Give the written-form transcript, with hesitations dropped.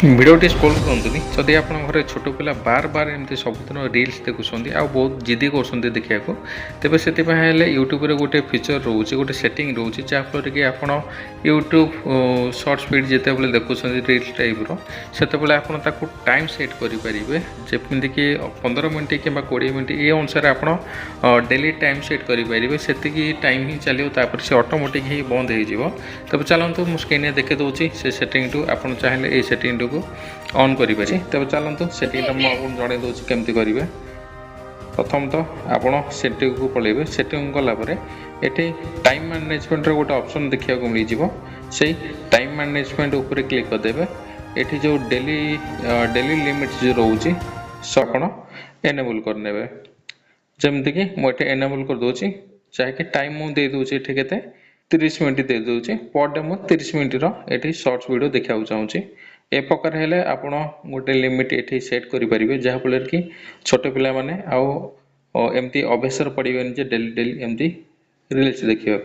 भिडियोटी scroll करतुनि जदि आप घर छोट पिला बार बार एमती सबुदिन रील्स देखुं आ बहुत जिद्दी कर देखा तेज से यूट्यूब गोटे फीचर रोचे गोटे सेटिंग रोचे जहाँफल कि आप यूट्यूब सर्च फीड जिते बड़े देखुं रील्स टाइप से टाइम सेट करेंगे जमीक 15 मिनट कि 20 मिनट ये अनुसार आप डेली टाइम सेट करेंगे से टाइम ही चलो से ऑटोमेटिक ही बंद हो तब चलतु मुझे स्क्रीन देखे दूसरी से सेटिंग टू आप चाहिए ये सेटिंग को ऑन करेंगे तब चलतु सेटिंग मुझे जन दूसरी केमती करेंगे प्रथम तो आप सेटिंग को पलैबे सेटिंग गलापर ये टाइम मैनेजमेंट गोटे ऑप्शन देखा मिल से टाइम मैनेजमेंट उपर क्लिक करदे ये जो डेली लिमिट जो रोचे आप एनेबल करने जमती कि मुझे एनेबल कर दूसरी चाहे टाइम मुझे दूसरी ये के 30 मिनट दे दूसरी पर डे मुझे 30 मिनट ये सर्च वीडियो देखा चाहूँगी ए प्रकार हेले आपण गोटे लिमिट ये सेट करेंगे जहाँफल कि छोट पिला माने आउ एमती अभ्यास पड़े डेली डेली एमती रील्स देखा।